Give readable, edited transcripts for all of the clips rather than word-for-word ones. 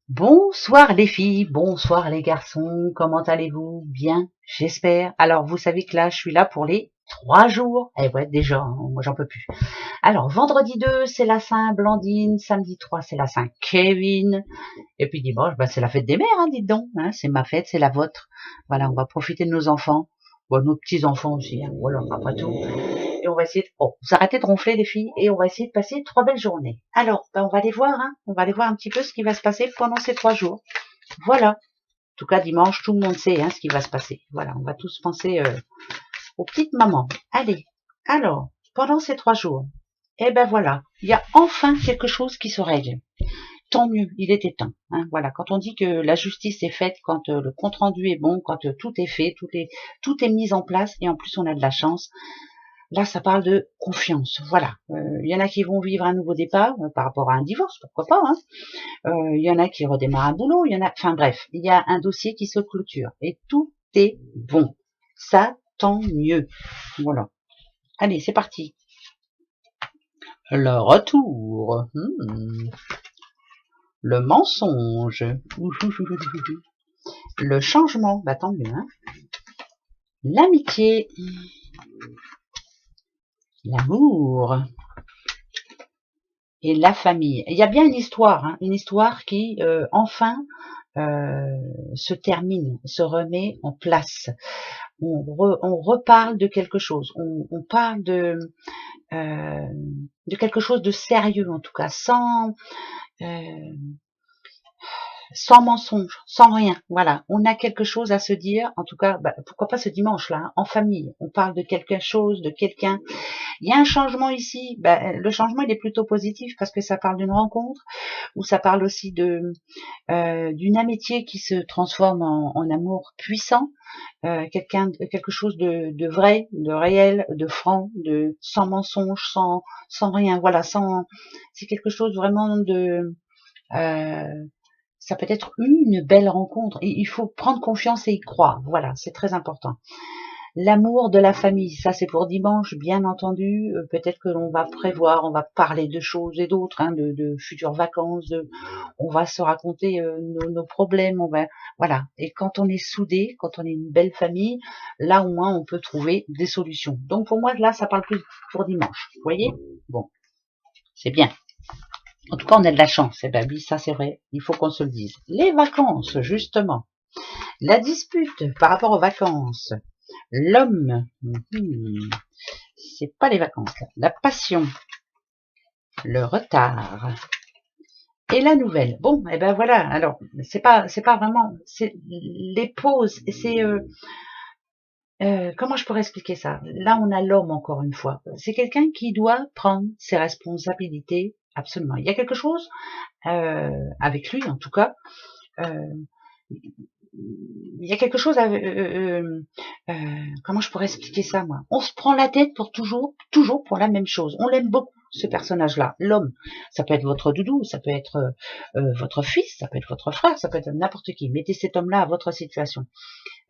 Bonsoir les filles, bonsoir les garçons, comment allez-vous? Bien, j'espère. Alors vous savez que là, je suis là pour les 3 jours. Eh ouais, déjà, hein, moi j'en peux plus. Alors vendredi 2, c'est la Saint-Blandine, samedi 3, c'est la Saint-Kevin, et puis dimanche, bah, c'est la fête des mères, hein, dites donc. Hein, c'est ma fête, c'est la vôtre. Voilà, on va profiter de nos enfants, bon, nos petits-enfants aussi, hein, voilà, après tout. Et on va essayer de... Oh, vous arrêtez de ronfler les filles et on va essayer de passer 3 belles journées. Alors, ben, on va aller voir, hein, on va aller voir un petit peu ce qui va se passer pendant ces 3 jours. Voilà. En tout cas, dimanche, tout le monde sait hein, ce qui va se passer. Voilà, on va tous penser aux petites mamans. Allez, alors, pendant ces 3 jours, eh ben voilà, il y a enfin quelque chose qui se règle. Tant mieux, il était temps. Hein, voilà, quand on dit que la justice est faite, quand le compte rendu est bon, quand tout est fait, tout est mis en place, et en plus on a de la chance. Là, ça parle de confiance. Voilà. Il y en a qui vont vivre un nouveau départ par rapport à un divorce, pourquoi pas. Hein. Il y en a qui redémarrent un boulot. Il y en a. Enfin bref, il y a un dossier qui se clôture et tout est bon. Ça, tant mieux. Voilà. Allez, c'est parti. Le retour. Le mensonge. Le changement. Bah tant mieux. Hein. L'amitié. L'amour. Et la famille. Il y a bien une histoire qui enfin se termine, se remet en place. On reparle de quelque chose, on parle de quelque chose de sérieux en tout cas, euh, sans mensonge, sans rien. Voilà, on a quelque chose à se dire. En tout cas, bah, pourquoi pas ce dimanche-là, hein, en famille. On parle de quelque chose, de quelqu'un. Il y a un changement ici. Bah, le changement, il est plutôt positif parce que ça parle d'une rencontre, ou ça parle aussi d'une amitié qui se transforme en amour puissant, quelque chose de vrai, de réel, de franc, de sans mensonge, sans rien. Voilà, c'est quelque chose vraiment de ça peut être une belle rencontre. Il faut prendre confiance et y croire. Voilà, c'est très important. L'amour de la famille, ça c'est pour dimanche, bien entendu. Peut-être que l'on va prévoir, on va parler de choses et d'autres, hein, de futures vacances, on va se raconter nos problèmes, voilà. Et quand on est soudé, quand on est une belle famille, là au moins on peut trouver des solutions. Donc pour moi là, ça parle plus pour dimanche. Vous voyez? Bon, c'est bien. En tout cas, on a de la chance. Eh ben oui, ça c'est vrai. Il faut qu'on se le dise. Les vacances, justement. La dispute par rapport aux vacances. L'homme. C'est pas les vacances. Là. La passion. Le retard. Et la nouvelle. Bon, et ben voilà. Alors, c'est pas vraiment. C'est les pauses. C'est comment je pourrais expliquer ça? Là, on a l'homme encore une fois. C'est quelqu'un qui doit prendre ses responsabilités. Absolument. Il y a quelque chose avec lui, en tout cas. Euh, il y a quelque chose comment je pourrais expliquer ça moi. On se prend la tête pour toujours pour la même chose. On l'aime beaucoup ce personnage-là, l'homme. Ça peut être votre doudou, ça peut être votre fils, ça peut être votre frère, ça peut être n'importe qui. Mettez cet homme-là à votre situation.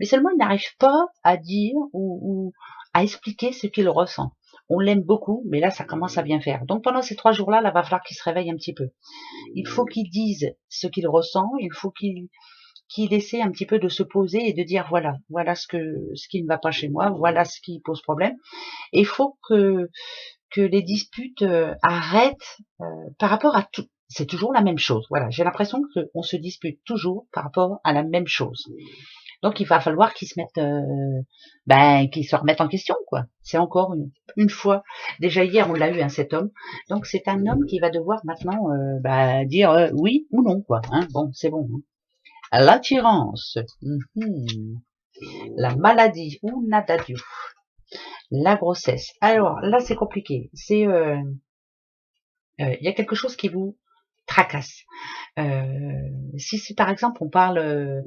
Mais seulement il n'arrive pas à dire ou à expliquer ce qu'il ressent. On l'aime beaucoup, mais là ça commence à bien faire. Donc pendant ces 3 jours-là, là, va falloir qu'il se réveille un petit peu. Il faut qu'il dise ce qu'il ressent, il faut qu'il essaie un petit peu de se poser et de dire voilà ce qui ne va pas chez moi, voilà ce qui pose problème. Et il faut que les disputes arrêtent par rapport à tout. C'est toujours la même chose. Voilà, j'ai l'impression qu'on se dispute toujours par rapport à la même chose. Donc il va falloir qu'ils se mettent, qu'ils se remettent en question, quoi. C'est encore une fois. Déjà hier on l'a eu, hein, cet homme. Donc c'est un homme qui va devoir maintenant dire oui ou non, quoi. Hein. Bon, c'est bon. Hein. L'attirance, la maladie ou nadadio, la grossesse. Alors là c'est compliqué. C'est il y a quelque chose qui vous tracasse. Si par exemple on parle,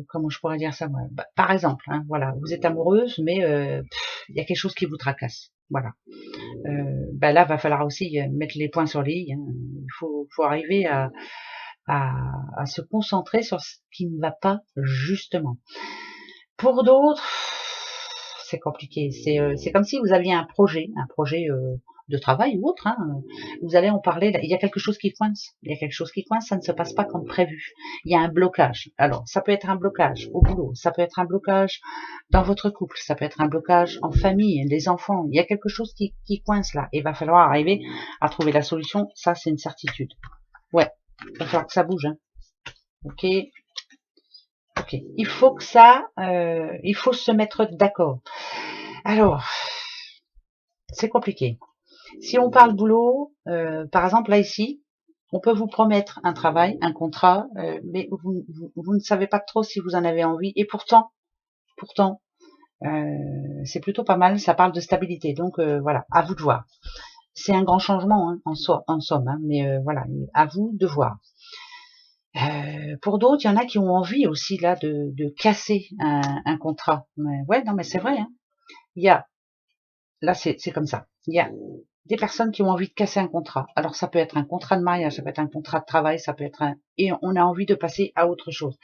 comment je pourrais dire ça moi, par exemple, hein, voilà, vous êtes amoureuse, mais il y a quelque chose qui vous tracasse. Voilà. Là va falloir aussi mettre les points sur les i. Hein. Il faut arriver à se concentrer sur ce qui ne va pas justement. Pour d'autres, c'est compliqué. C'est comme si vous aviez un projet de travail ou autre, hein, vous allez en parler, il y a quelque chose qui coince, il y a quelque chose qui coince, ça ne se passe pas comme prévu, il y a un blocage. Alors, ça peut être un blocage au boulot, ça peut être un blocage dans votre couple, ça peut être un blocage en famille, les enfants, il y a quelque chose qui coince là, et il va falloir arriver à trouver la solution, ça c'est une certitude. Ouais, il va falloir que ça bouge, hein. Ok, ok, il faut que ça, il faut se mettre d'accord. Alors, c'est compliqué. Si on parle boulot, par exemple là ici, on peut vous promettre un travail, un contrat, mais vous ne savez pas trop si vous en avez envie. Et pourtant, c'est plutôt pas mal. Ça parle de stabilité. Donc voilà, à vous de voir. C'est un grand changement hein, en somme, hein, mais voilà, à vous de voir. Pour d'autres, il y en a qui ont envie aussi là de casser un contrat. Mais, ouais, non, mais c'est vrai. Hein. Il y a, là c'est comme ça. Il y a des personnes qui ont envie de casser un contrat. Alors ça peut être un contrat de mariage, ça peut être un contrat de travail, ça peut être un... Et on a envie de passer à autre chose.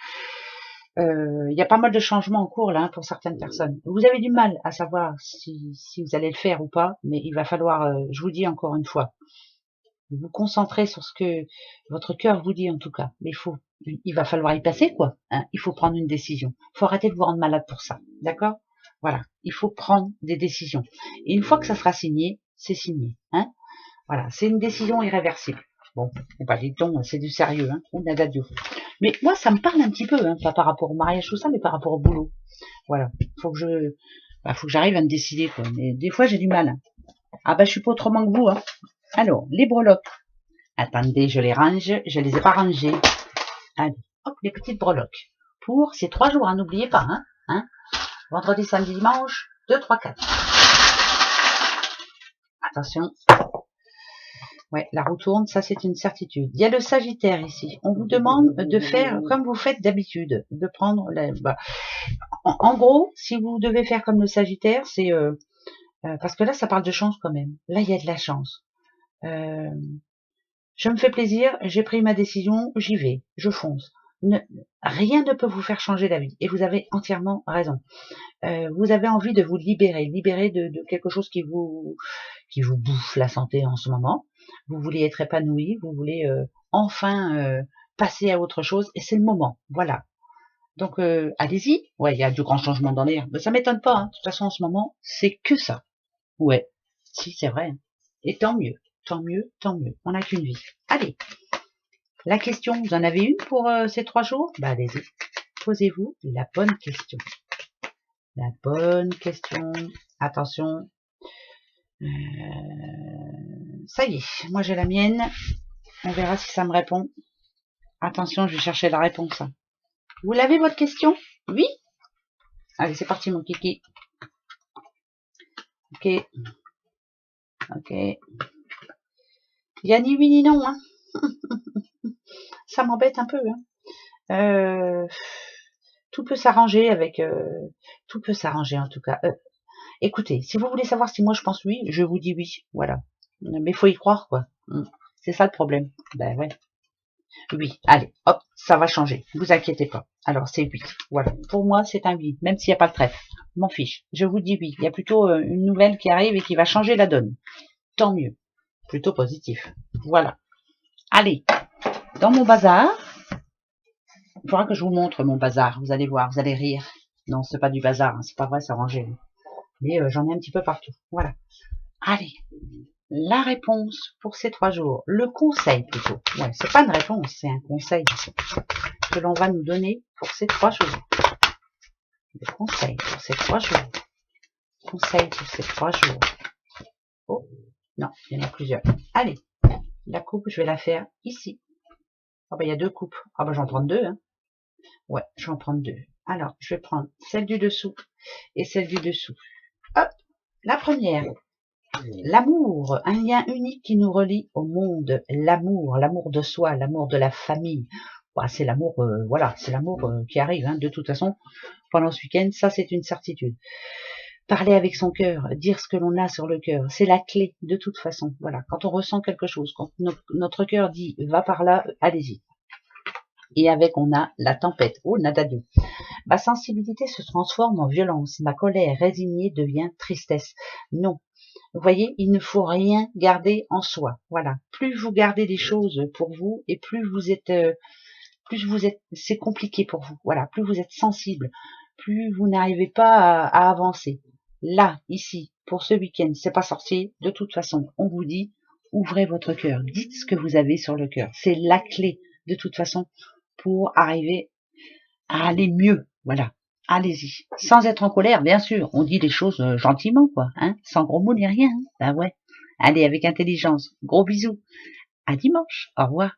Il y a pas mal de changements en cours là hein, pour certaines personnes. Vous avez du mal à savoir si vous allez le faire ou pas, mais il va falloir, je vous dis encore une fois, vous concentrer sur ce que votre cœur vous dit en tout cas. Mais il va falloir y passer quoi. Hein. Il faut prendre une décision. Il faut arrêter de vous rendre malade pour ça. D'accord? Voilà. Il faut prendre des décisions. Et une fois que ça sera signé, c'est signé. Hein? Voilà, c'est une décision irréversible. Bon, bah dites-donc, c'est du sérieux, hein, on a d'adieu. Mais moi, ça me parle un petit peu, hein, pas par rapport au mariage tout ça, mais par rapport au boulot. Voilà, faut que j'arrive à me décider, quoi. Mais des fois, j'ai du mal. Hein. Ah bah, je suis pas autrement que vous, hein. Alors, les breloques. Attendez, je les range, je les ai pas rangées. Allez, hop, les petites breloques. Pour ces 3 jours, hein, n'oubliez pas, hein. Vendredi, samedi, dimanche, 2, 3, 4. Attention. Ouais, la roue tourne, ça c'est une certitude. Il y a le Sagittaire ici. On vous demande de faire comme vous faites d'habitude, de prendre en gros, si vous devez faire comme le Sagittaire, c'est parce que là ça parle de chance quand même. Là il y a de la chance. Je me fais plaisir, j'ai pris ma décision, j'y vais, je fonce. Rien ne peut vous faire changer la vie. Et vous avez entièrement raison. Vous avez envie de vous libérer de quelque chose qui vous bouffe la santé en ce moment. Vous voulez être épanoui, vous voulez enfin passer à autre chose, et c'est le moment. Voilà. Donc allez-y. Ouais, il y a du grand changement dans l'air, mais ça m'étonne pas. Hein. De toute façon, en ce moment, c'est que ça. Ouais, si c'est vrai. Hein. Et tant mieux, tant mieux, tant mieux. On n'a qu'une vie. Allez. La question, vous en avez une pour ces 3 jours? Bah allez-y. Posez-vous la bonne question. La bonne question. Attention. Ça y est, moi j'ai la mienne. On verra si ça me répond. Attention, je vais chercher la réponse. Vous l'avez votre question? Oui? Allez, c'est parti mon kiki. Ok. Ok. Il y a ni oui ni non. Hein. Ça m'embête un peu. Hein. Tout peut s'arranger avec... tout peut s'arranger en tout cas. Écoutez, si vous voulez savoir si moi je pense oui, je vous dis oui. Voilà. Mais il faut y croire quoi. C'est ça le problème. Ben ouais. Oui, allez, hop, ça va changer. Vous inquiétez pas. Alors, c'est 8. Voilà. Pour moi, c'est un 8, même s'il n'y a pas de trèfle. M'en fiche. Je vous dis oui. Il y a plutôt une nouvelle qui arrive et qui va changer la donne. Tant mieux. Plutôt positif. Voilà. Allez, dans mon bazar, il faudra que je vous montre mon bazar. Vous allez voir, vous allez rire. Non, c'est pas du bazar. Hein. C'est pas vrai, c'est rangé. Mais j'en ai un petit peu partout. Voilà. Allez. La réponse pour ces 3 jours. Le conseil plutôt. Ouais, c'est pas une réponse, c'est un conseil que l'on va nous donner pour ces 3 jours. Le conseil pour ces 3 jours. Conseil pour ces 3 jours. Oh, non, il y en a plusieurs. Allez, la coupe, je vais la faire ici. Ah bah il y a 2 coupes. Ah bah j'en prends 2. Hein. Ouais, je vais en prendre 2. Alors, je vais prendre celle du dessous et celle du dessous. Hop, la première. L'amour, un lien unique qui nous relie au monde. L'amour de soi, l'amour de la famille. Bah, c'est l'amour, voilà, c'est l'amour qui arrive. Hein. De toute façon, pendant ce week-end, ça c'est une certitude. Parler avec son cœur, dire ce que l'on a sur le cœur, c'est la clé de toute façon. Voilà, quand on ressent quelque chose, quand notre cœur dit va par là, allez-y. Et avec on a la tempête. Oh, nada d'eau. Ma sensibilité se transforme en violence. Ma colère résignée devient tristesse. Non. Vous voyez, il ne faut rien garder en soi. Voilà. Plus vous gardez des choses pour vous et plus vous êtes, c'est compliqué pour vous. Voilà. Plus vous êtes sensible, plus vous n'arrivez pas à avancer. Là, ici, pour ce week-end, c'est pas sorcier. De toute façon, on vous dit, ouvrez votre cœur. Dites ce que vous avez sur le cœur. C'est la clé, de toute façon, pour arriver à aller mieux. Voilà. Allez-y. Sans être en colère, bien sûr. On dit les choses gentiment, quoi. Hein, sans gros mots ni rien. Hein. Ben ouais. Allez, avec intelligence. Gros bisous. À dimanche. Au revoir.